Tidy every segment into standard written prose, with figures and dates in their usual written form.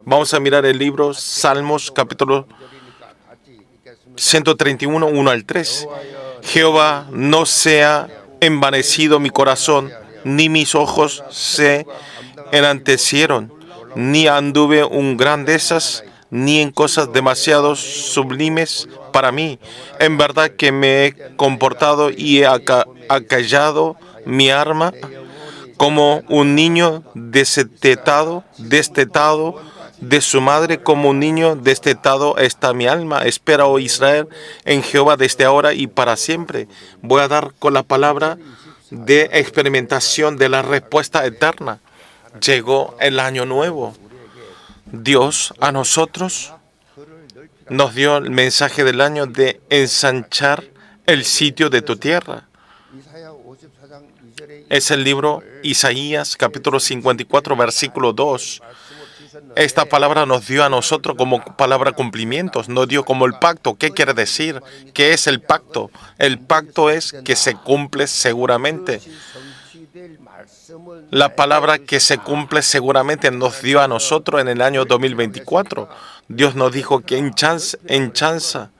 Vamos a mirar el libro Salmos, capítulo 131, 1 al 3. Jehová, no sea envanecido mi corazón, ni mis ojos se enantecieron, ni anduve en grandezas, ni en cosas demasiado sublimes para mí. En verdad que me he comportado y he acallado mi arma como un niño destetado de su madre, como un niño destetado está mi alma. Espera, oh Israel, en Jehová desde ahora y para siempre. Voy a dar con la palabra de experimentación de la respuesta eterna. Llegó el año nuevo. Dios a nosotros nos dio el mensaje del año de ensanchar el sitio de tu tierra. Es el libro Isaías, capítulo 54, versículo 2. Esta palabra nos dio a nosotros como palabra cumplimientos, nos dio como el pacto. ¿Qué quiere decir? ¿Qué es el pacto? El pacto es que se cumple seguramente. La palabra que se cumple seguramente nos dio a nosotros en el año 2024. Dios nos dijo que enchanza.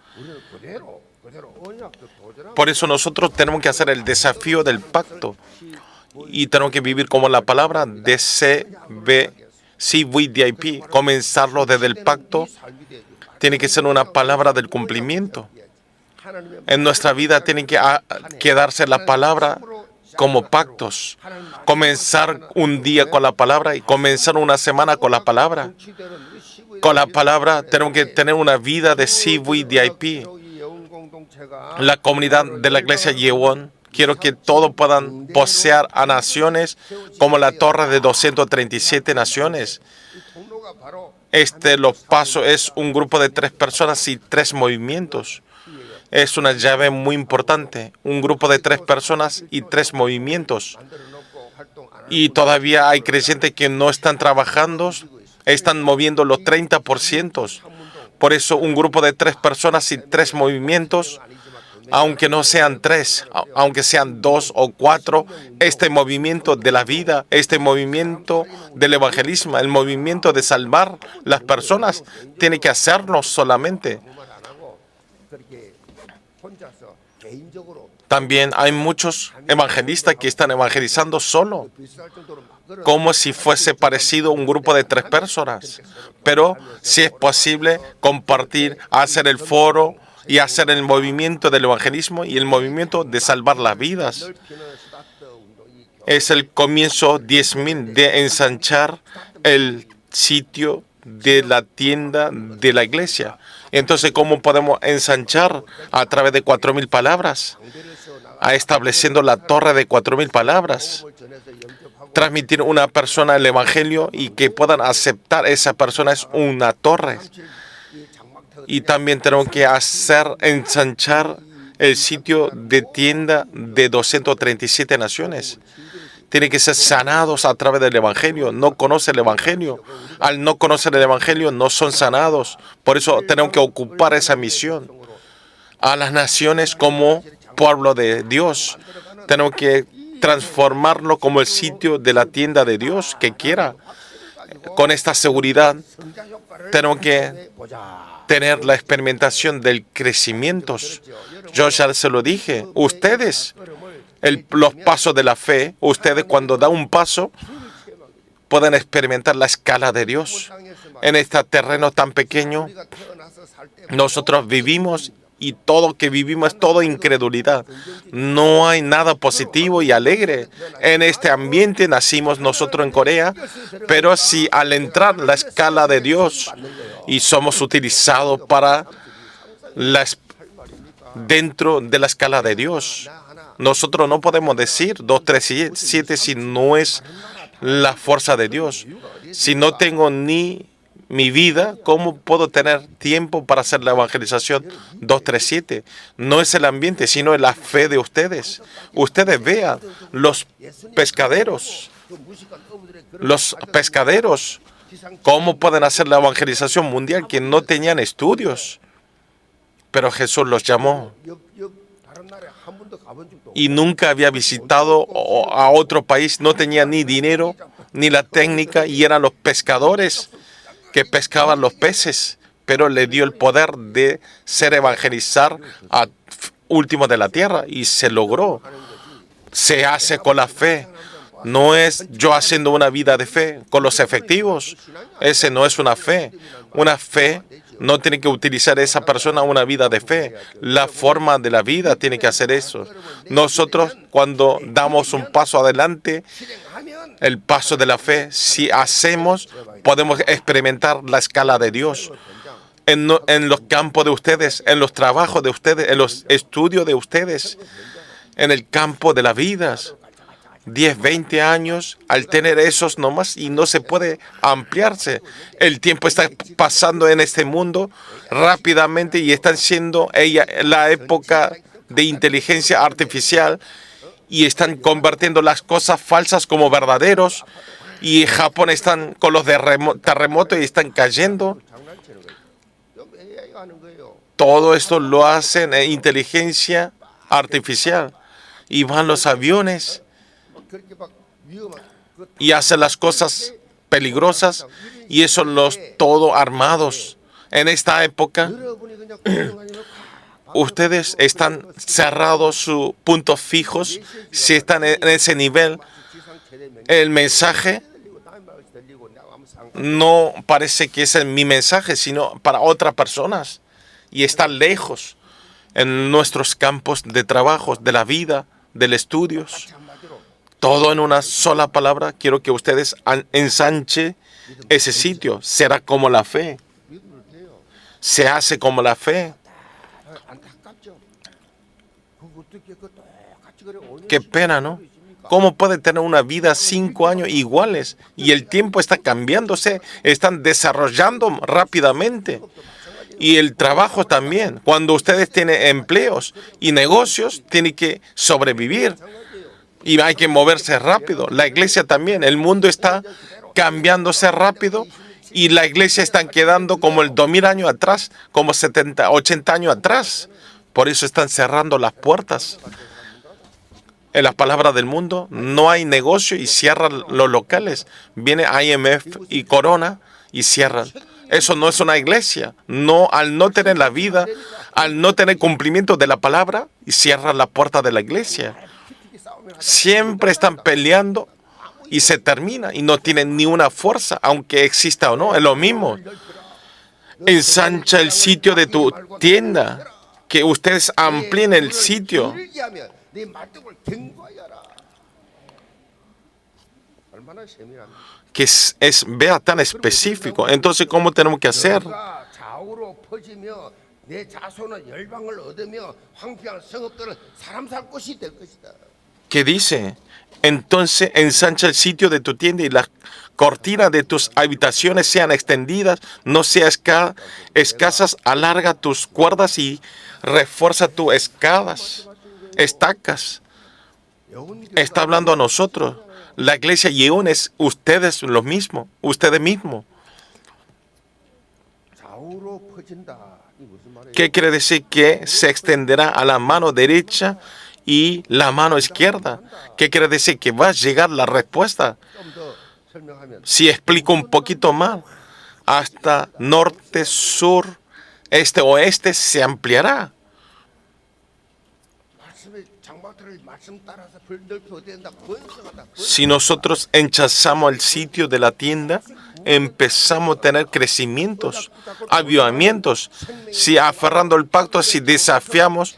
Por eso nosotros tenemos que hacer el desafío del pacto y tenemos que vivir como la palabra de CVDIP, comenzarlo desde el pacto. Tiene que ser una palabra del cumplimiento. En nuestra vida tiene que quedarse la palabra como pactos. Comenzar un día con la palabra y comenzar una semana con la palabra. Con la palabra tenemos que tener una vida de CVDIP. La comunidad de la iglesia Yewon, quiero que todos puedan poseer a naciones como la torre de 237 naciones. Los pasos es un grupo de 3 personas y 3 movimientos. Es una llave muy importante. Un grupo de 3 personas y 3 movimientos. Y todavía hay creyentes que no están trabajando, están moviendo los 30%. Por eso un grupo de 3 personas y 3 movimientos, aunque no sean 3, aunque sean 2 o 4, este movimiento de la vida, este movimiento del evangelismo, el movimiento de salvar las personas, tiene que hacerlo solamente. También hay muchos evangelistas que están evangelizando solo, como si fuese parecido a un grupo de 3 personas. Pero si es posible compartir, hacer el foro y hacer el movimiento del evangelismo y el movimiento de salvar las vidas. Es el comienzo 10.000 de ensanchar el sitio de la tienda de la iglesia. Entonces, ¿cómo podemos ensanchar? A través de 4.000 palabras, estableciendo la torre de 4.000 palabras. Transmitir a una persona el evangelio y que puedan aceptar esa persona es una torre. Y también tenemos que ensanchar el sitio de tienda de 237 naciones. Tienen que ser sanados a través del evangelio. No conocen el evangelio. Al no conocer el evangelio no son sanados. Por eso tenemos que ocupar esa misión. A las naciones como pueblo de Dios. Tenemos que transformarlo como el sitio de la tienda de Dios que quiera. Con esta seguridad tenemos que tener la experimentación del crecimiento. Yo ya se lo dije. Ustedes, los pasos de la fe, ustedes cuando dan un paso pueden experimentar la escala de Dios. En este terreno tan pequeño, nosotros vivimos y todo que vivimos es todo incredulidad. No hay nada positivo y alegre. En este ambiente nacimos nosotros en Corea, pero si al entrar la escala de Dios y somos utilizados para dentro de la escala de Dios, nosotros no podemos decir 2, 3, 7 si no es la fuerza de Dios. Si no tengo ni mi vida, ¿cómo puedo tener tiempo para hacer la evangelización 237? No es el ambiente, sino es la fe de ustedes. Ustedes vean los pescaderos, ¿cómo pueden hacer la evangelización mundial que no tenían estudios? Pero Jesús los llamó y nunca había visitado a otro país, no tenía ni dinero ni la técnica y eran los pescadores que pescaba los peces, pero le dio el poder de ser evangelizar a último de la tierra y se logró. Se hace con la fe. No es yo haciendo una vida de fe con los efectivos. Ese no es una fe. Una fe no tiene que utilizar esa persona una vida de fe. La forma de la vida tiene que hacer eso. Nosotros, cuando damos un paso adelante, el paso de la fe, si hacemos, podemos experimentar la escala de Dios. En los campos de ustedes, en los trabajos de ustedes, en los estudios de ustedes, en el campo de las vidas. 10, 20 años, al tener esos nomás, y no se puede ampliarse. El tiempo está pasando en este mundo rápidamente y están siendo la época de inteligencia artificial y están convirtiendo las cosas falsas como verdaderos. Y Japón están con los terremotos y están cayendo. Todo esto lo hacen en inteligencia artificial. Y van los aviones y hacen las cosas peligrosas y eso todo armados. En esta época, ustedes están cerrados sus puntos fijos. Si están en ese nivel, el mensaje no parece que es mi mensaje, sino para otras personas. Y están lejos en nuestros campos de trabajo, de la vida, del estudios. Todo en una sola palabra. Quiero que ustedes ensanche ese sitio. Será como la fe. Se hace como la fe. Qué pena, ¿no? ¿Cómo puede tener una vida 5 años iguales? Y el tiempo está cambiándose. Están desarrollando rápidamente. Y el trabajo también. Cuando ustedes tienen empleos y negocios, tienen que sobrevivir. Y hay que moverse rápido. La iglesia también. El mundo está cambiándose rápido y la iglesia está quedando como el 2000 años atrás, como 70, 80 años atrás. Por eso están cerrando las puertas. En las palabras del mundo, no hay negocio y cierran los locales. Viene IMF y Corona y cierran. Eso no es una iglesia. No, al no tener la vida, al no tener cumplimiento de la palabra, y cierran la puerta de la iglesia. Siempre están peleando y se termina y no tienen ni una fuerza, aunque exista o no, es lo mismo. Ensancha el sitio de tu tienda, que ustedes amplíen el sitio. Que vea tan específico. Entonces, ¿cómo tenemos que hacer? ¿Qué dice? Entonces ensancha el sitio de tu tienda y las cortinas de tus habitaciones sean extendidas, no sean escasas, alarga tus cuerdas y refuerza tus estacas. Está hablando a nosotros. La iglesia Yeon es ustedes lo mismo, ustedes mismos. ¿Qué quiere decir? Que se extenderá a la mano derecha y la mano izquierda. ¿Qué quiere decir? Que va a llegar la respuesta. Si explico un poquito más, hasta norte, sur, este, oeste se ampliará. Si nosotros enchazamos el sitio de la tienda, empezamos a tener crecimientos, avivamientos. Si aferrando el pacto, si desafiamos,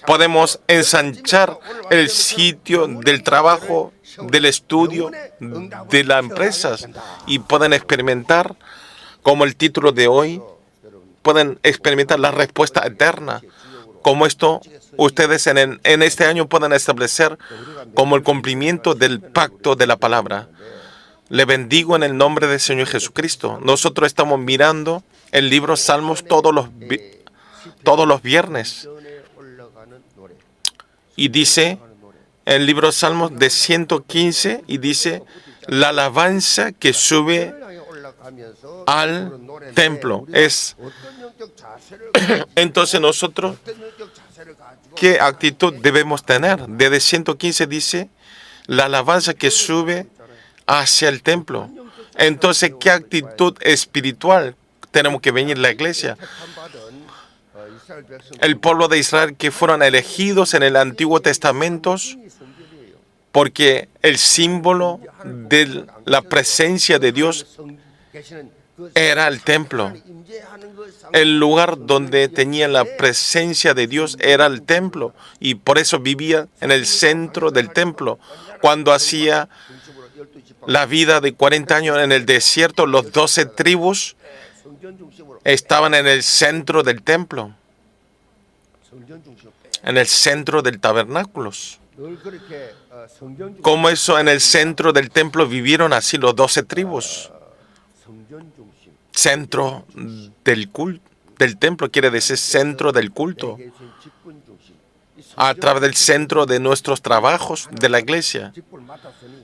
podemos ensanchar el sitio del trabajo, del estudio, de las empresas y pueden experimentar, como el título de hoy, pueden experimentar la respuesta eterna. Como esto, ustedes en este año pueden establecer como el cumplimiento del pacto de la palabra. Le bendigo en el nombre del Señor Jesucristo. Nosotros estamos mirando el libro Salmos todos los viernes. Y dice, el libro Salmos de 115, y dice, la alabanza que sube al templo. Entonces nosotros, ¿qué actitud debemos tener? Desde 115 dice, la alabanza que sube hacia el templo. Entonces, ¿qué actitud espiritual tenemos que venir a la iglesia? El pueblo de Israel que fueron elegidos en el Antiguo Testamento, porque el símbolo de la presencia de Dios era el templo. El lugar donde tenía la presencia de Dios era el templo, y por eso vivía en el centro del templo. Cuando hacía la vida de 40 años en el desierto, los 12 tribus estaban en el centro del templo, en el centro del tabernáculo. Como eso en el centro del templo vivieron así los 12 tribus. Centro del culto, del templo quiere decir centro del culto. A través del centro de nuestros trabajos de la iglesia.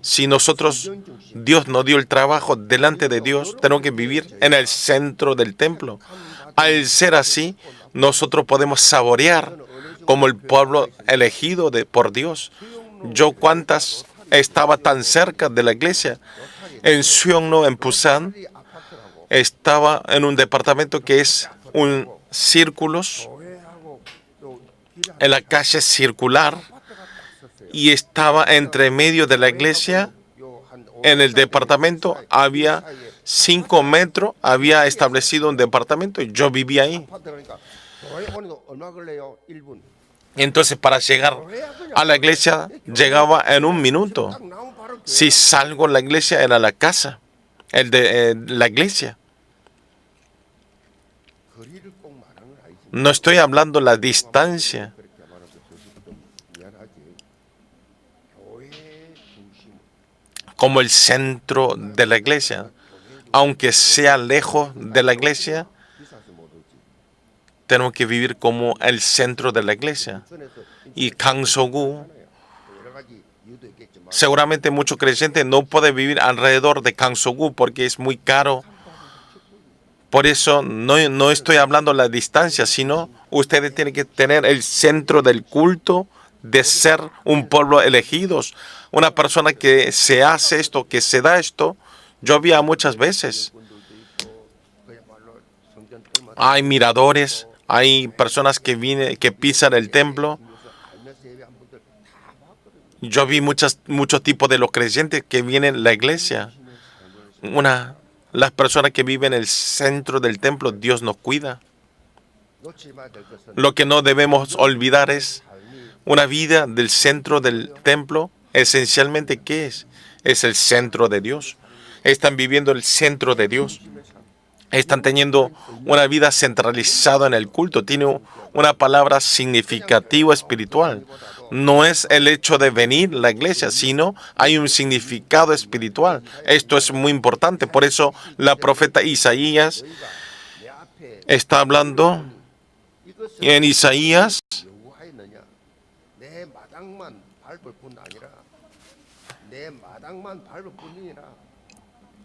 Si nosotros, Dios nos dio el trabajo delante de Dios, tenemos que vivir en el centro del templo. Al ser así, nosotros podemos saborear como el pueblo elegido por Dios. Yo cuántas estaba tan cerca de la iglesia. En Suyeongno, en Busan, estaba en un departamento que es un círculo, en la calle circular, y estaba entre medio de la iglesia. En el departamento había 5 metros, había establecido un departamento y yo vivía ahí. Entonces, para llegar a la iglesia, llegaba en 1 minuto. Si salgo de la iglesia, era la casa, la iglesia. No estoy hablando de la distancia. Como el centro de la iglesia. Aunque sea lejos de la iglesia, tenemos que vivir como el centro de la iglesia. Y Kangso-gu, seguramente muchos creyentes no pueden vivir alrededor de Kangso-gu porque es muy caro. Por eso no estoy hablando de la distancia, sino ustedes tienen que tener el centro del culto de ser un pueblo elegidos. Una persona que se hace esto, que se da esto, yo vi muchas veces. Hay miradores, hay personas que pisan el templo. Yo vi muchos tipos de los creyentes que vienen a la iglesia. Las personas que viven en el centro del templo, Dios nos cuida. Lo que no debemos olvidar es una vida del centro del templo. Esencialmente, ¿qué es? Es el centro de Dios. Están viviendo el centro de Dios. Están teniendo una vida centralizada en el culto. Tiene una palabra significativa espiritual. No es el hecho de venir a la iglesia, sino hay un significado espiritual. Esto es muy importante. Por eso la profeta Isaías está hablando en Isaías.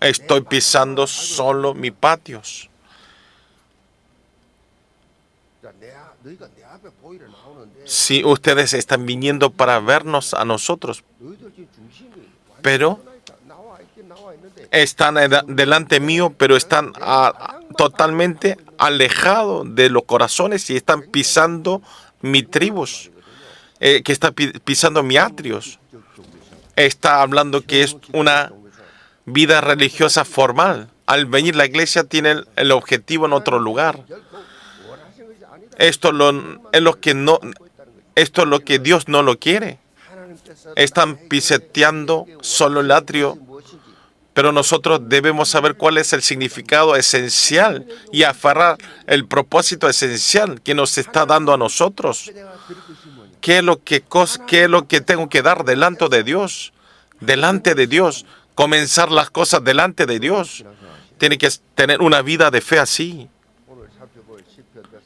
Estoy pisando solo mis patios. Si ustedes están viniendo para vernos a nosotros, pero están delante mío, pero están totalmente alejados de los corazones y están pisando mis tribus, que están pisando mis atrios. Está hablando que es una vida religiosa formal. Al venir a la iglesia tienen el objetivo en otro lugar. Esto es lo que Dios no lo quiere. Están pisoteando solo el atrio, pero nosotros debemos saber cuál es el significado esencial y aferrar el propósito esencial que nos está dando a nosotros. ¿Qué es lo que tengo que dar delante de Dios? Delante de Dios. Comenzar las cosas delante de Dios. Tiene que tener una vida de fe así.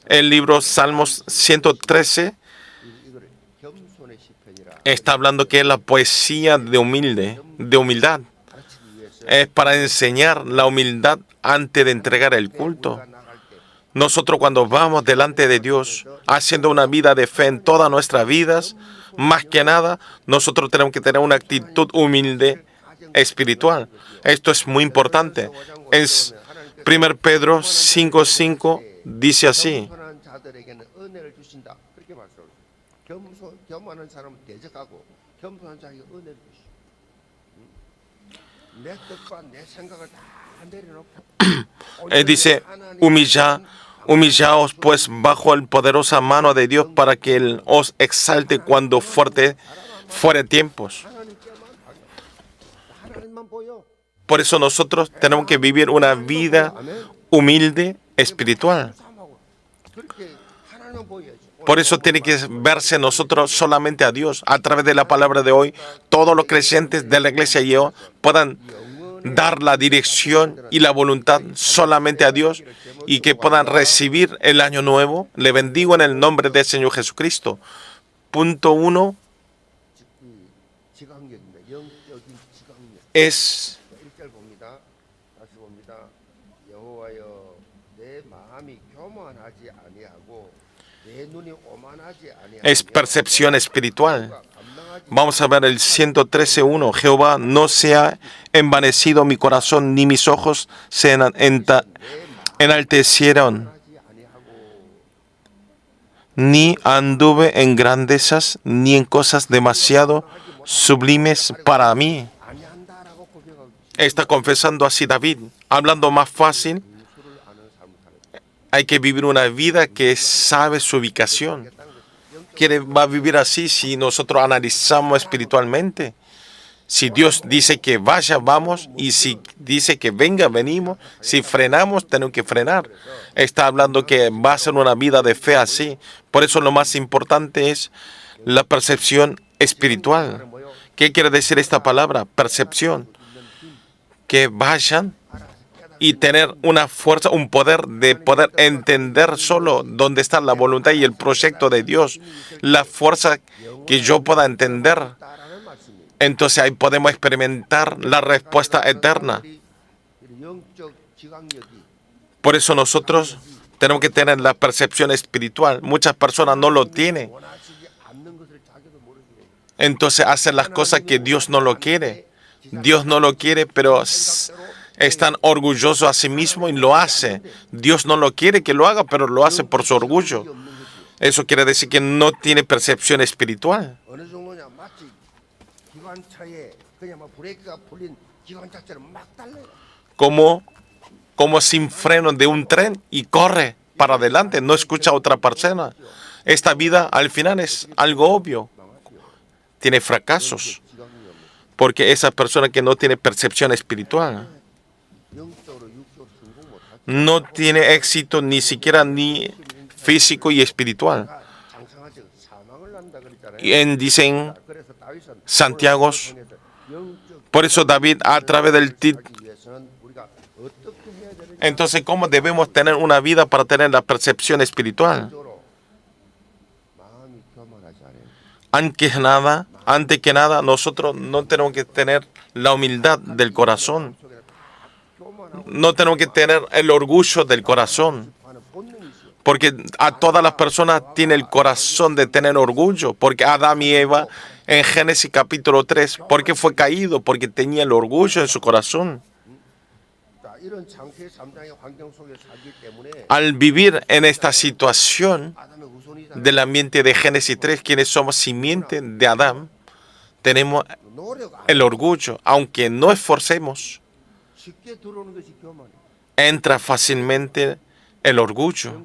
El libro Salmos 113 está hablando que es la poesía de humildad. Es para enseñar la humildad antes de entregar el culto. Nosotros cuando vamos delante de Dios, haciendo una vida de fe en todas nuestras vidas, más que nada, nosotros tenemos que tener una actitud humilde espiritual. Esto es muy importante. Es 1 Pedro 5:5 dice así. Dice, humillaos pues bajo la poderosa mano de Dios para que Él os exalte cuando fuere tiempos. Por eso nosotros tenemos que vivir una vida humilde espiritual. Por eso tiene que verse nosotros solamente a Dios. A través de la palabra de hoy, todos los creyentes de la iglesia y yo puedan dar la dirección y la voluntad solamente a Dios y que puedan recibir el año nuevo. Le bendigo en el nombre del Señor Jesucristo. Punto 1 es percepción espiritual. Vamos a ver el 113:1. Jehová, no se ha envanecido mi corazón, ni mis ojos se enaltecieron, ni anduve en grandezas, ni en cosas demasiado sublimes para mí. Está confesando así David. Hablando más fácil, hay que vivir una vida que sabe su ubicación. ¿Quién va a vivir así si nosotros analizamos espiritualmente? Si Dios dice que vaya, vamos. Y si dice que venga, venimos. Si frenamos, tenemos que frenar. Está hablando que va a ser una vida de fe así. Por eso lo más importante es la percepción espiritual. ¿Qué quiere decir esta palabra? Percepción. Que vayan y tener una fuerza, un poder de poder entender solo dónde está la voluntad y el proyecto de Dios. La fuerza que yo pueda entender. Entonces ahí podemos experimentar la respuesta eterna. Por eso nosotros tenemos que tener la percepción espiritual. Muchas personas no lo tienen. Entonces hacen las cosas que Dios no lo quiere. Dios no lo quiere, pero están orgullosos a sí mismos y lo hace. Dios no lo quiere que lo haga, pero lo hace por su orgullo. Eso quiere decir que no tiene percepción espiritual. Como sin freno de un tren y corre para adelante, no escucha a otra persona. Esta vida al final es algo obvio. Tiene fracasos. Porque esa persona que no tiene percepción espiritual no tiene éxito ni siquiera ni físico y espiritual. Y dicen Santiago, por eso David a través del entonces, ¿cómo debemos tener una vida para tener la percepción espiritual? Antes que nada, nosotros no tenemos que tener la humildad del corazón. No tenemos que tener el orgullo del corazón. Porque a todas las personas tiene el corazón de tener orgullo. Porque Adán y Eva, en Génesis capítulo 3, ¿por qué fue caído? Porque tenía el orgullo en su corazón. Al vivir en esta situación del ambiente de Génesis 3, quienes somos simiente de Adán, tenemos el orgullo. Aunque no esforcemos, entra fácilmente el orgullo.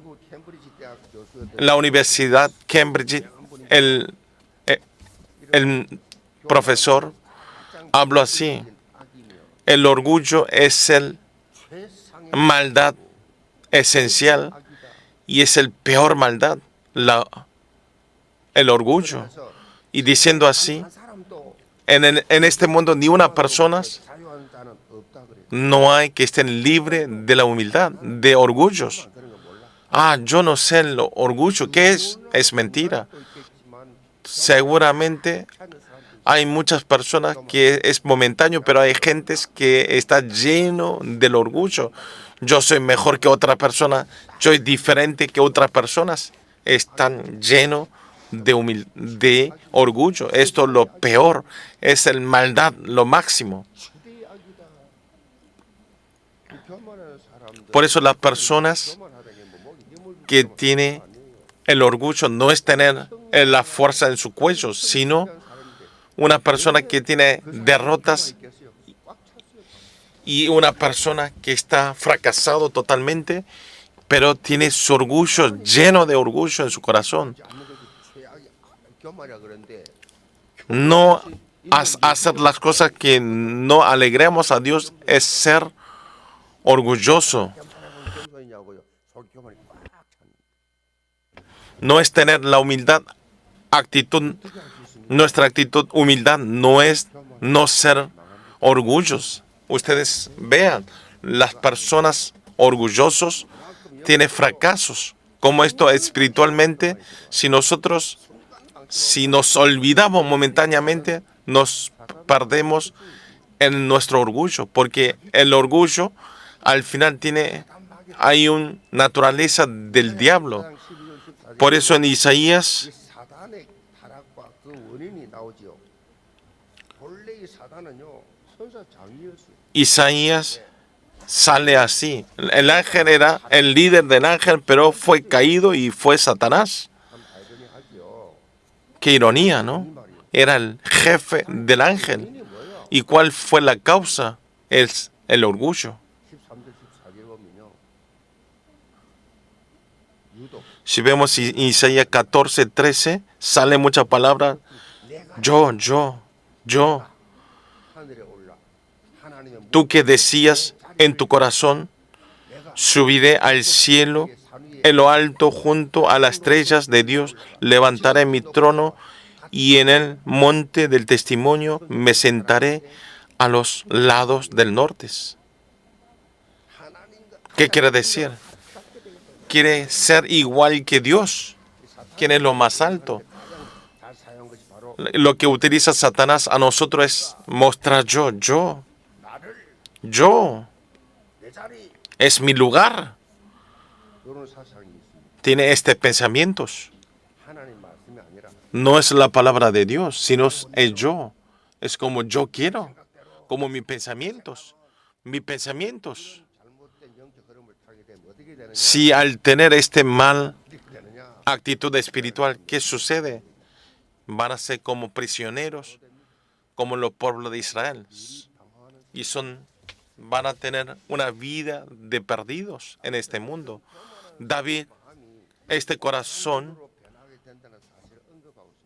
La Universidad Cambridge, el profesor habló así. El orgullo es la maldad esencial y es el peor maldad, el orgullo. Y diciendo así, en este mundo ni una persona no hay que estén libres de la humildad, de orgullos. Yo no sé el orgullo, ¿qué es? Es mentira. Seguramente hay muchas personas que es momentáneo, pero hay gentes que está lleno del orgullo. Yo soy mejor que otra persona, yo soy diferente que otras personas. Están llenos de orgullo. Esto es lo peor, es el maldad, lo máximo. Por eso las personas que tienen el orgullo no es tener la fuerza en su cuello, sino una persona que tiene derrotas y una persona que está fracasado totalmente, pero tiene su orgullo lleno de orgullo en su corazón. No hacer las cosas que no alegremos a Dios es ser orgulloso. No es tener la humildad, actitud. Nuestra actitud, humildad, no es no ser orgullosos. Ustedes vean, las personas orgullosos tienen fracasos. Como esto espiritualmente, si nos olvidamos momentáneamente, nos perdemos en nuestro orgullo, porque el orgullo al final hay una naturaleza del diablo. Por eso en Isaías sale así. El ángel era el líder del ángel, pero fue caído y fue Satanás. Qué ironía, ¿no? Era el jefe del ángel. ¿Y cuál fue la causa? Es el orgullo. Si vemos Isaías 14:13, sale mucha palabra. Yo. Tú que decías en tu corazón, subiré al cielo, en lo alto junto a las estrellas de Dios, levantaré mi trono y en el monte del testimonio me sentaré a los lados del norte. ¿Qué quiere decir? Quiere ser igual que Dios, quien es lo más alto. Lo que utiliza Satanás a nosotros es mostrar yo. Es mi lugar. Tiene pensamientos. No es la palabra de Dios, sino es yo. Es como yo quiero, como mis pensamientos. Si al tener mal actitud espiritual, ¿qué sucede? Van a ser como prisioneros, como los pueblos de Israel. Y van a tener una vida de perdidos en este mundo. David, este corazón,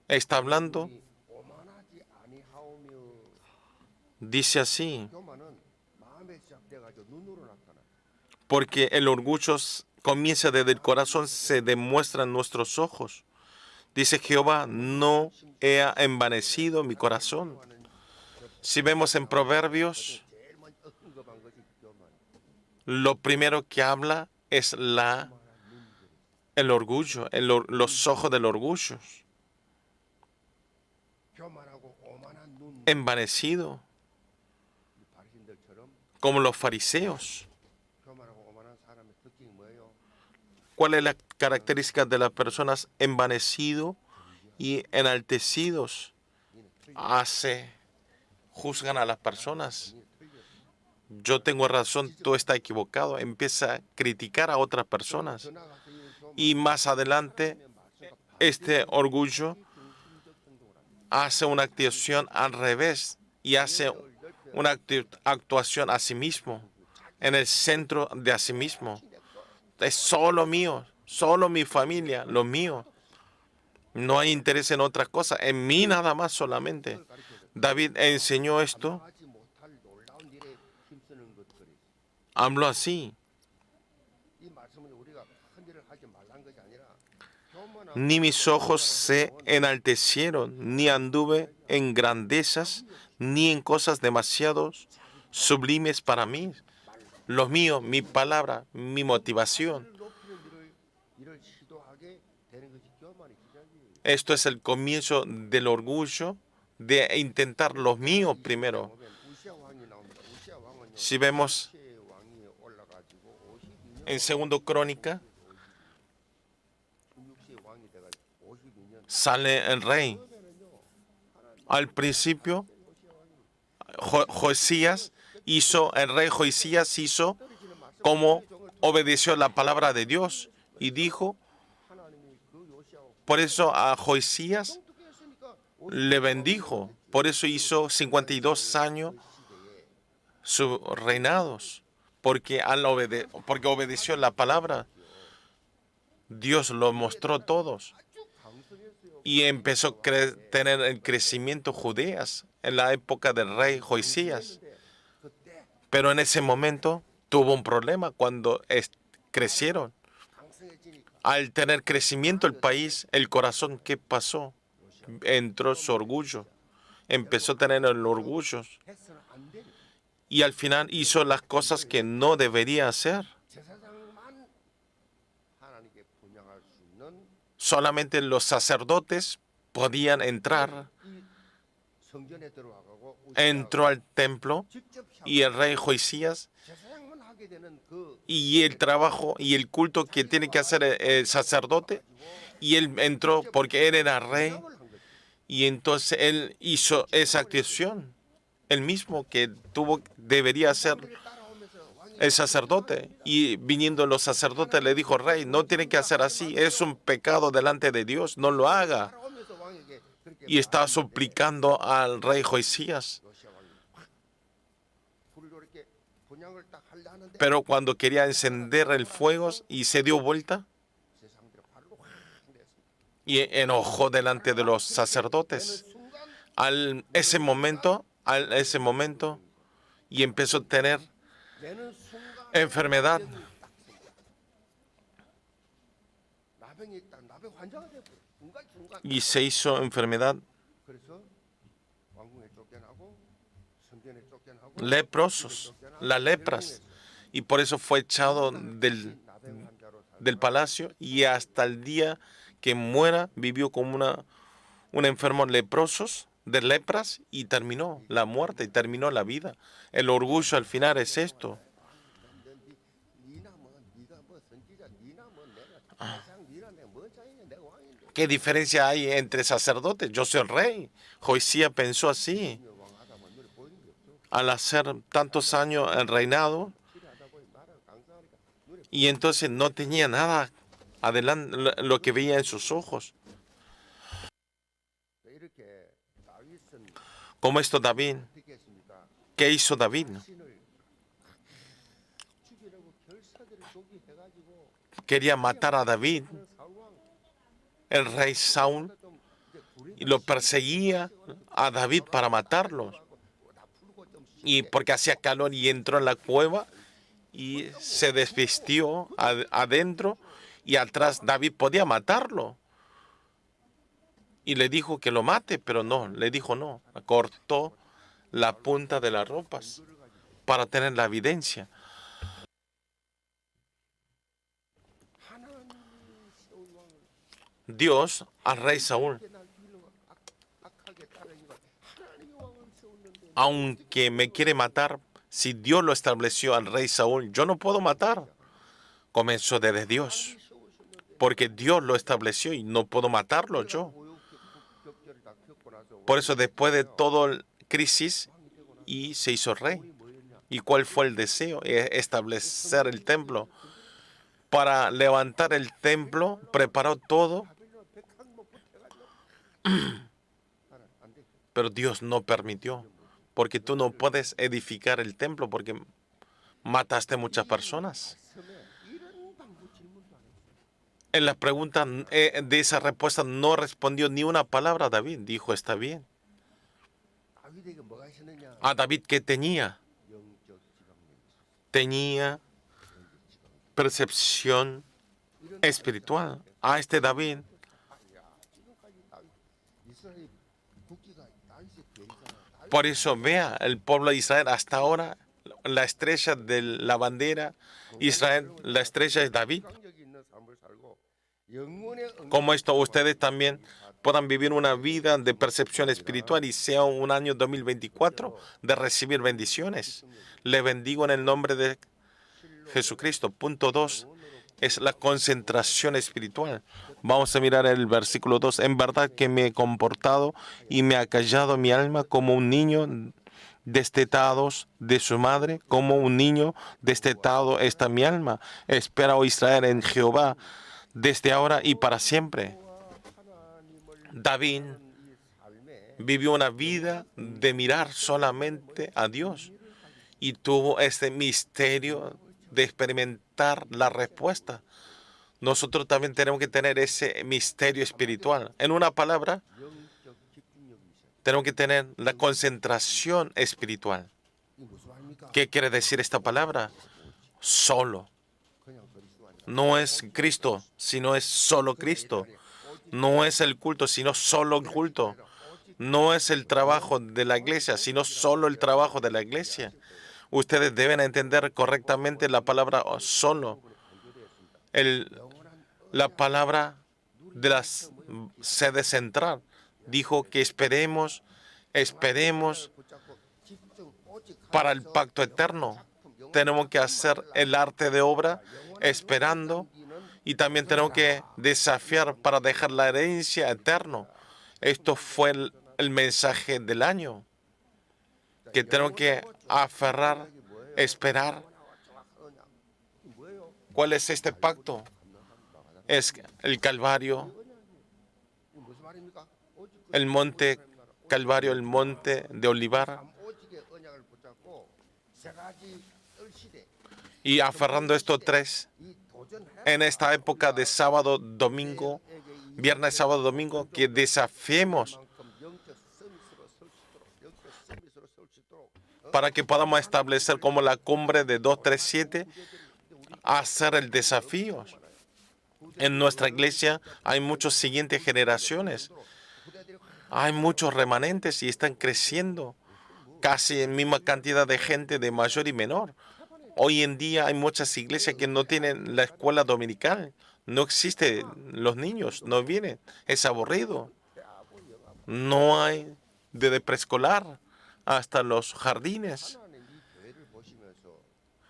está hablando, dice así, porque el orgullo comienza desde el corazón, se demuestra en nuestros ojos. Dice Jehová, no he envanecido mi corazón. Si vemos en Proverbios, lo primero que habla es el orgullo, los ojos del orgullo. Envanecido, como los fariseos. ¿Cuál es la característica de las personas envanecidos y enaltecidos? Juzgan a las personas. Yo tengo razón, tú estás equivocado. Empieza a criticar a otras personas. Y más adelante, este orgullo hace una actuación al revés y hace una actuación a sí mismo, en el centro de a sí mismo. Es solo mío, solo mi familia, lo mío. No hay interés en otras cosas, en mí nada más solamente. David enseñó esto. Habló así. Ni mis ojos se enaltecieron, ni anduve en grandezas, ni en cosas demasiado sublimes para mí. Lo mío, mi palabra, mi motivación. Esto es el comienzo del orgullo, de intentar lo mío primero. Si vemos en 2 Crónica, sale el rey. Al principio, el rey Josías hizo cómo obedeció la palabra de Dios y dijo, por eso a Josías le bendijo, por eso hizo 52 años sus reinados, porque porque obedeció la palabra. Dios lo mostró a todos y empezó a tener el crecimiento Judeas en la época del rey Josías. Pero en ese momento tuvo un problema cuando crecieron. Al tener crecimiento el país, el corazón, ¿qué pasó? Entró su orgullo. Empezó a tener el orgullo. Y al final hizo las cosas que no debería hacer. Solamente los sacerdotes podían entrar. Entró al templo y el rey Josías y el trabajo y el culto que tiene que hacer el sacerdote, y él entró porque él era rey, y entonces él hizo esa acción, el mismo que debería hacer el sacerdote. Y viniendo los sacerdotes le dijo, rey, no tiene que hacer así, es un pecado delante de Dios, no lo haga. Y estaba suplicando al rey Josías. Pero cuando quería encender el fuego y se dio vuelta y enojó delante de los sacerdotes. Ese momento, y empezó a tener enfermedad. Y se hizo enfermedad. Leprosos, las lepras. Y por eso fue echado del palacio, y hasta el día que muera vivió como un enfermo leprosos, de lepras, y terminó la muerte y terminó la vida. El orgullo al final es esto. ¿Qué diferencia hay entre sacerdotes? Yo soy el rey. Josías pensó así. Al hacer tantos años el reinado, y entonces no tenía nada adelante lo que veía en sus ojos. Como esto David. ¿Qué hizo David? Quería matar a David, el rey Saúl, y lo perseguía a David para matarlo. Y porque hacía calor y entró en la cueva y se desvistió adentro, y atrás David podía matarlo. Y le dijo que lo mate, pero no, le dijo no. Cortó la punta de las ropas para tener la evidencia. Dios al rey Saúl, aunque me quiere matar, si Dios lo estableció al rey Saúl, yo no puedo matar. Comenzó desde Dios, porque Dios lo estableció y no puedo matarlo yo. Por eso después de toda la crisis, y se hizo rey. ¿Y cuál fue el deseo? Establecer el templo. Para levantar el templo, preparó todo. Pero Dios no permitió, porque tú no puedes edificar el templo porque mataste muchas personas. En la pregunta de esa respuesta no respondió ni una palabra David. Dijo, está bien. A David, ¿qué tenía? Tenía percepción espiritual. A este David, por eso vea, el pueblo de Israel hasta ahora, la estrella de la bandera Israel, la estrella es David. Como esto, ustedes también puedan vivir una vida de percepción espiritual y sea un año 2024 de recibir bendiciones. Le bendigo en el nombre de Jesucristo. Punto 2 es la concentración espiritual. Vamos a mirar el versículo 2. En verdad que me he comportado y me ha callado mi alma como un niño destetados de su madre, como un niño destetado está mi alma. Espera, oh Israel, en Jehová, desde ahora y para siempre. David vivió una vida de mirar solamente a Dios y tuvo este misterio de experimentar la respuesta. Nosotros también tenemos que tener ese misterio espiritual. En una palabra, tenemos que tener la concentración espiritual. ¿Qué quiere decir esta palabra? Solo. No es Cristo, sino es solo Cristo. No es el culto, sino solo el culto. No es el trabajo de la iglesia, sino solo el trabajo de la iglesia. Ustedes deben entender correctamente la palabra solo. La palabra de la sede central dijo que esperemos para el pacto eterno. Tenemos que hacer el arte de obra esperando y también tenemos que desafiar para dejar la herencia eterna. Esto fue el mensaje del año, que tenemos que aferrar, esperar. ¿Cuál es este pacto? Es el Calvario, el monte Calvario, el monte de Olivar. Y aferrando estos tres, en esta época de sábado, domingo, viernes, sábado, domingo, que desafiemos para que podamos establecer como la cumbre de 237, hacer el desafío. En nuestra iglesia hay muchas siguientes generaciones. Hay muchos remanentes y están creciendo casi en misma cantidad de gente de mayor y menor. Hoy en día hay muchas iglesias que no tienen la escuela dominical. No existe, los niños no vienen. Es aburrido. No hay desde preescolar hasta los jardines.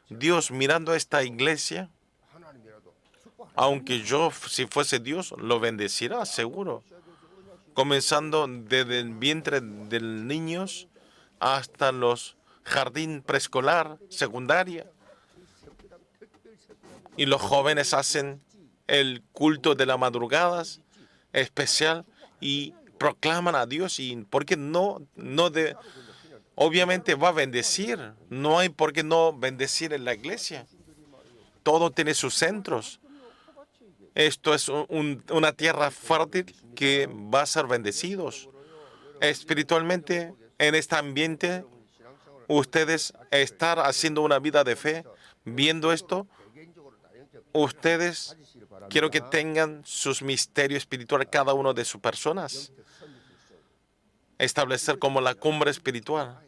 Dios mirando a esta iglesia, aunque yo, si fuese Dios, lo bendecirá, seguro. Comenzando desde el vientre de los niños hasta los jardín preescolar, secundaria. Y los jóvenes hacen el culto de las madrugadas especial y proclaman a Dios. Y porque obviamente va a bendecir. No hay por qué no bendecir en la iglesia. Todo tiene sus centros. Esto es una tierra fértil que va a ser bendecidos. Espiritualmente, en este ambiente, ustedes estar haciendo una vida de fe, viendo esto, ustedes quiero que tengan sus misterios espirituales cada uno de sus personas. Establecer como la cumbre espiritual.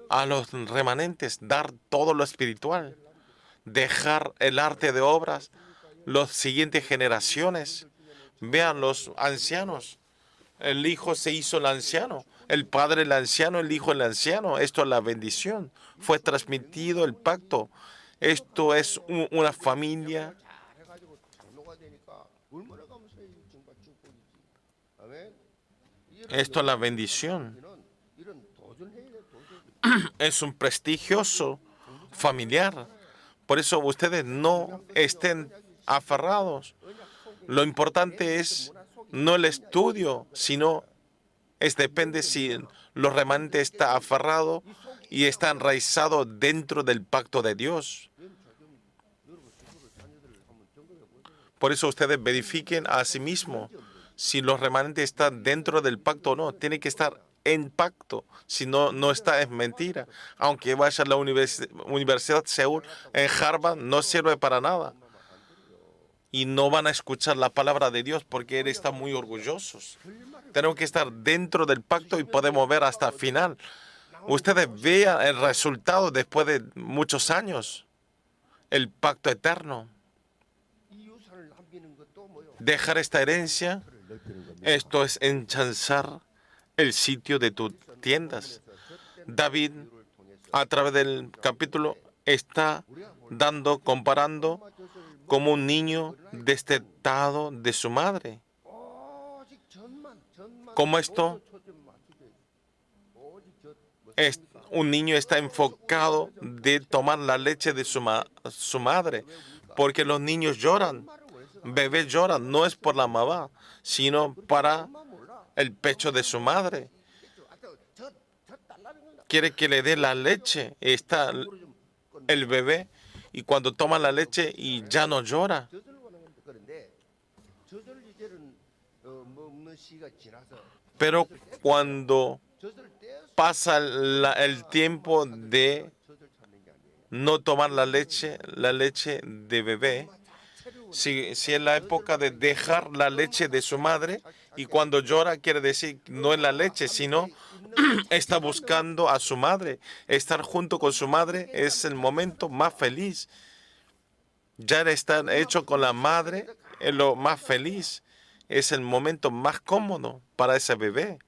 A los remanentes, dar todo lo espiritual. Dejar el arte de obras. Las siguientes generaciones. Vean los ancianos. El hijo se hizo el anciano. El padre el anciano, el hijo el anciano. Esto es la bendición. Fue transmitido el pacto. Esto es una familia. Esto es la bendición. Es un prestigioso familiar. Por eso ustedes no estén aferrados. Lo importante es no el estudio, sino depende si los remanentes está aferrado y está enraizado dentro del pacto de Dios. Por eso ustedes verifiquen a sí mismos si los remanentes están dentro del pacto o no. Tiene que estar en pacto. Si no, no está, es mentira. Aunque vaya a la Universidad Seúl, en Harvard, no sirve para nada. Y no van a escuchar la palabra de Dios porque Él está muy orgullosos. Tenemos que estar dentro del pacto y podemos ver hasta el final. Ustedes vean el resultado después de muchos años. El pacto eterno. Dejar esta herencia, esto es enchanzar el sitio de tus tiendas. David, a través del capítulo, está comparando como un niño destetado de su madre. Como esto un niño está enfocado de tomar la leche de su madre, porque los niños lloran, bebés lloran, no es por la mamá, sino para el pecho de su madre. Quiere que le dé la leche, está el bebé, y cuando toma la leche y ya no llora. Pero cuando pasa el tiempo de no tomar la leche de bebé, si es la época de dejar la leche de su madre, y cuando llora quiere decir no es la leche, sino está buscando a su madre. Estar junto con su madre es el momento más feliz. Ya estar hecho con la madre es lo más feliz. Es el momento más cómodo para ese bebé.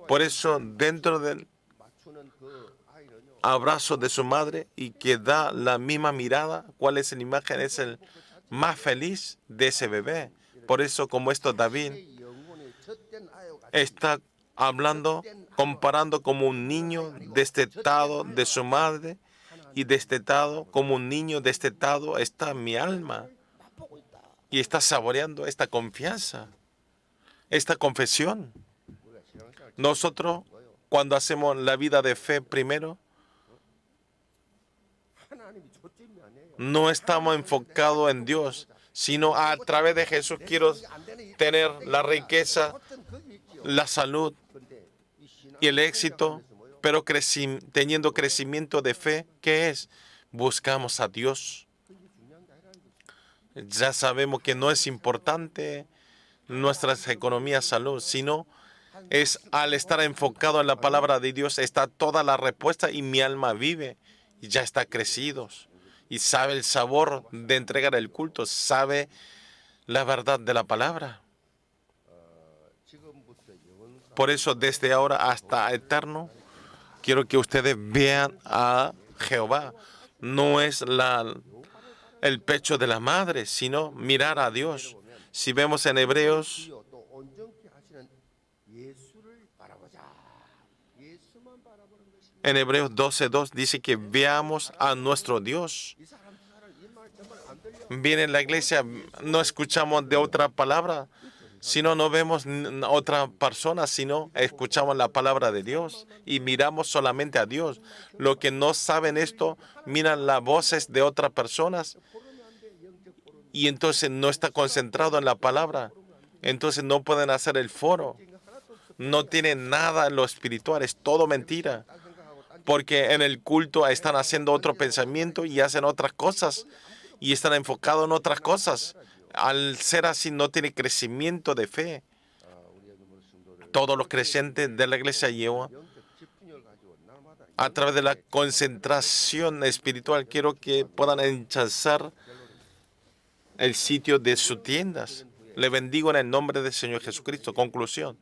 Por eso, dentro del abrazo de su madre y que da la misma mirada, ¿cuál es la imagen? Es el más feliz de ese bebé. Por eso, como esto David está hablando, comparando como un niño destetado de su madre, y destetado como un niño destetado está mi alma, y está saboreando esta confianza, esta confesión. Nosotros, cuando hacemos la vida de fe primero, no estamos enfocados en Dios, sino a través de Jesús quiero tener la riqueza, la salud y el éxito, pero teniendo crecimiento de fe. ¿Qué es? Buscamos a Dios. Ya sabemos que no es importante nuestras economías, salud, sino es al estar enfocado en la palabra de Dios está toda la respuesta, y mi alma vive y ya está crecido y sabe el sabor de entregar el culto, sabe la verdad de la palabra. Por eso desde ahora hasta eterno quiero que ustedes vean a Jehová. No es el pecho de la madre, sino mirar a Dios. Si vemos en Hebreos 12:2 dice que veamos a nuestro Dios. Viene en la iglesia, no escuchamos de otra palabra, sino no vemos otra persona, sino escuchamos la palabra de Dios y miramos solamente a Dios. Los que no saben esto, miran las voces de otras personas y entonces no está concentrado en la palabra. Entonces no pueden hacer el foro. No tienen nada en lo espiritual, es todo mentira. Porque en el culto están haciendo otro pensamiento y hacen otras cosas y están enfocados en otras cosas. Al ser así no tiene crecimiento de fe. Todos los creyentes de la iglesia Jehová, a través de la concentración espiritual, quiero que puedan enchazar el sitio de sus tiendas. Le bendigo en el nombre del Señor Jesucristo. Conclusión.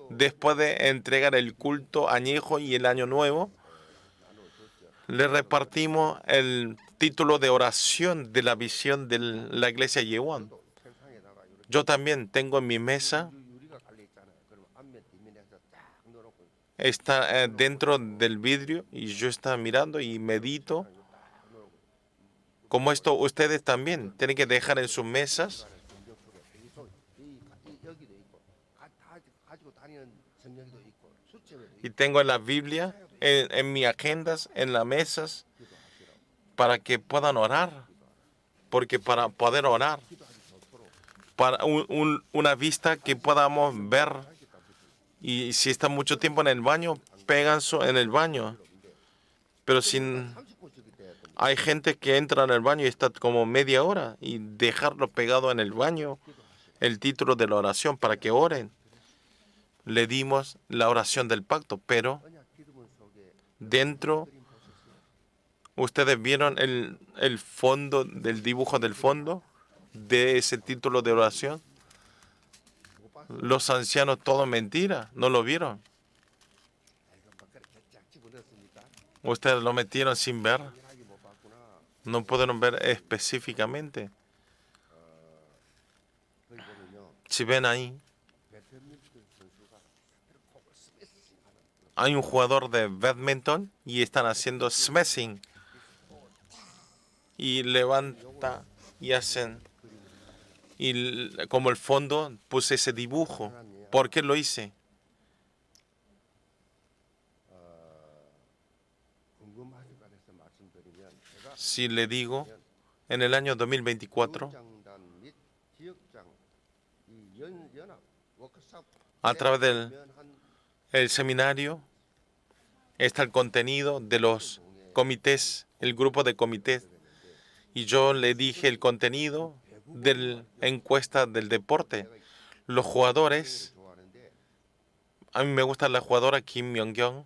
Después de entregar el culto añejo y el año nuevo, le repartimos el título de oración de la visión de la iglesia Yehuan. Yo también tengo en mi mesa, está dentro del vidrio, y yo estaba mirando y medito. Como esto, ustedes también tienen que dejar en sus mesas. Y tengo en la Biblia, en mis agendas, en las mesas, para que puedan orar. Porque para poder orar, para una vista que podamos ver, y si está mucho tiempo en el baño, pegan en el baño. Pero hay gente que entra en el baño y está como media hora, y dejarlo pegado en el baño, el título de la oración para que oren. Le dimos la oración del pacto, pero dentro, ustedes vieron el fondo del dibujo del fondo de ese título de oración. Los ancianos, todo mentira, no lo vieron. Ustedes lo metieron sin ver, no pudieron ver específicamente. Si ven ahí, hay un jugador de badminton y están haciendo smashing. Y levanta y hacen. Y como el fondo puse ese dibujo. ¿Por qué lo hice? Si le digo, en el año 2024, a través del seminario, está el contenido de los comités, el grupo de comités. Y yo le dije el contenido de la encuesta del deporte. Los jugadores, a mí me gusta la jugadora Kim Myung-kyung.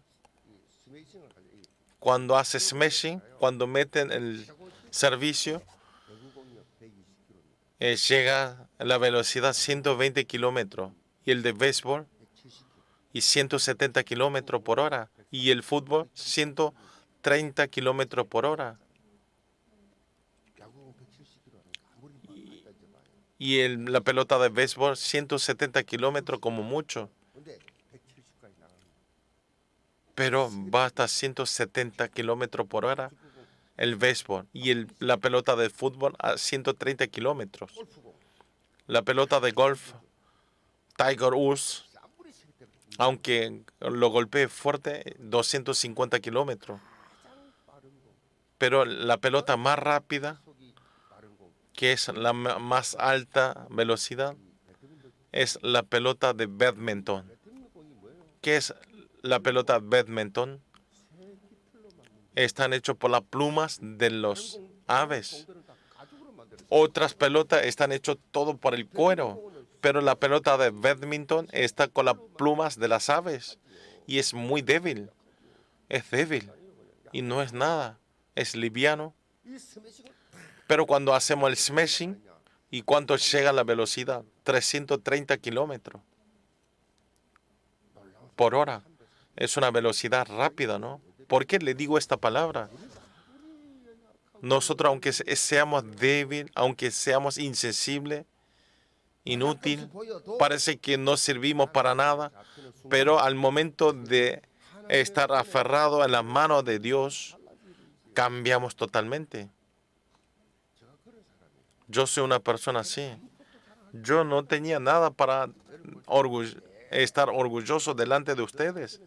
Cuando hace smashing, cuando meten el servicio, llega a la velocidad 120 kilómetros. Y el de béisbol, y 170 kilómetros por hora. Y el fútbol, 130 kilómetros por hora. Y la pelota de béisbol, 170 kilómetros como mucho. Pero va hasta 170 kilómetros por hora el béisbol. Y la pelota de fútbol a 130 kilómetros. La pelota de golf, Tiger Woods, aunque lo golpee fuerte, 250 kilómetros. Pero la pelota más rápida, que es la más alta velocidad, es la pelota de badminton. ¿Qué es la pelota de badminton? Están hechos por las plumas de los aves. Otras pelotas están hechas todo por el cuero, pero la pelota de badminton está con las plumas de las aves y es muy débil. Es débil y no es nada. Es liviano. Pero cuando hacemos el smashing, ¿y cuánto llega la velocidad? 330 kilómetros por hora. Es una velocidad rápida, ¿no? ¿Por qué le digo esta palabra? Nosotros, aunque seamos débiles, aunque seamos insensibles, inútil, parece que no servimos para nada, pero al momento de estar aferrados en las manos de Dios, cambiamos totalmente. Yo soy una persona así. Yo no tenía nada para estar orgulloso delante de ustedes.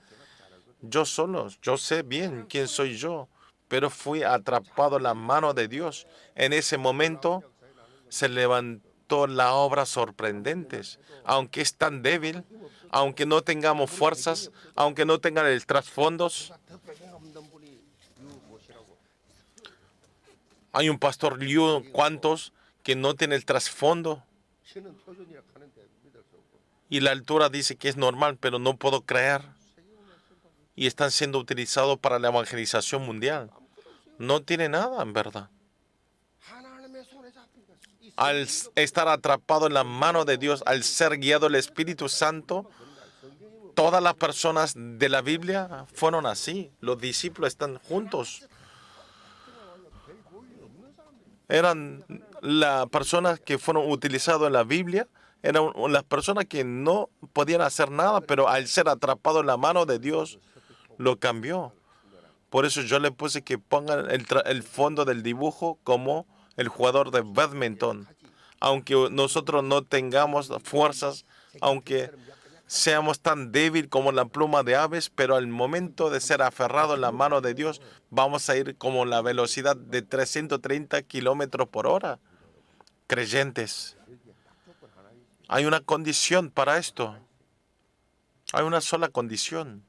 Yo solo, yo sé bien quién soy yo, pero fui atrapado en la mano de Dios. En ese momento se levantó la obra sorprendentes. Aunque es tan débil, aunque no tengamos fuerzas, aunque no tengan el trasfondo. Hay un pastor Liu, ¿cuántos? Que no tiene el trasfondo. Y la altura dice que es normal, pero no puedo creer. Y están siendo utilizados para la evangelización mundial. No tiene nada, en verdad. Al estar atrapado en la mano de Dios, al ser guiado el Espíritu Santo, todas las personas de la Biblia fueron así. Los discípulos están juntos. Eran las personas que fueron utilizadas en la Biblia, eran las personas que no podían hacer nada, pero al ser atrapados en la mano de Dios, lo cambió. Por eso yo le puse que pongan el fondo del dibujo como el jugador de badminton. Aunque nosotros no tengamos fuerzas, aunque seamos tan débiles como la pluma de aves, pero al momento de ser aferrados en la mano de Dios, vamos a ir como la velocidad de 330 kilómetros por hora. Creyentes, hay una condición para esto. Hay una sola condición.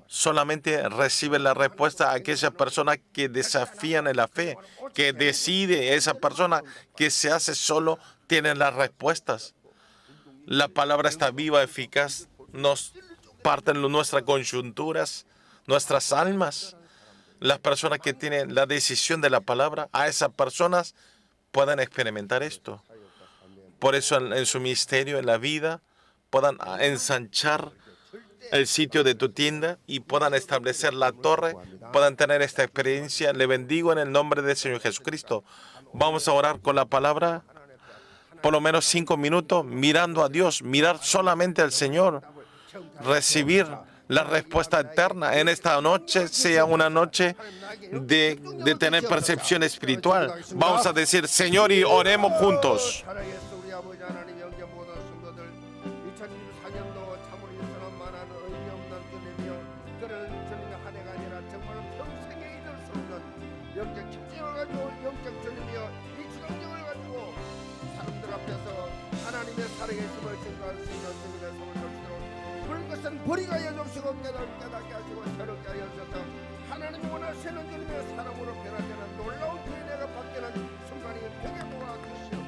Solamente recibe la respuesta a aquellas personas que desafían en la fe, que decide esa persona que se hace solo, tiene las respuestas. La palabra está viva, eficaz, nos parten nuestras coyunturas, nuestras almas. Las personas que tienen la decisión de la palabra, a esas personas puedan experimentar esto. Por eso en su ministerio, en la vida, puedan ensanchar el sitio de tu tienda y puedan establecer la torre, puedan tener esta experiencia. Le bendigo en el nombre del Señor Jesucristo. Vamos a orar con la palabra, por lo menos 5 minutos, mirando a Dios, mirar solamente al Señor. recibir la respuesta eterna. En esta noche sea una noche de tener percepción espiritual. Vamos a decir, Señor, y oremos juntos. 살아계신 우리 아버지 하나님 영계 모든 성도들 2024년도 참으로 예수는 만한 의미 없는 주님이여 그를 주님의 한 해가 아니라 정말 평생에 잊을 수 없는 영적 축제를 가지고 영적 주님이여 이 주강경을 가지고 사람들 앞에서 하나님의 살아계심을 증거할 수 있는 주님의 성을 줄 그럴 것은 버리가 여주시고 깨닫게 하시고 새롭게 하여 주셔서 하나님이 원하시는 주님의 사람으로 변화되는 놀라운 은혜가 받게는 순간이 되게 모아 주시옵소서.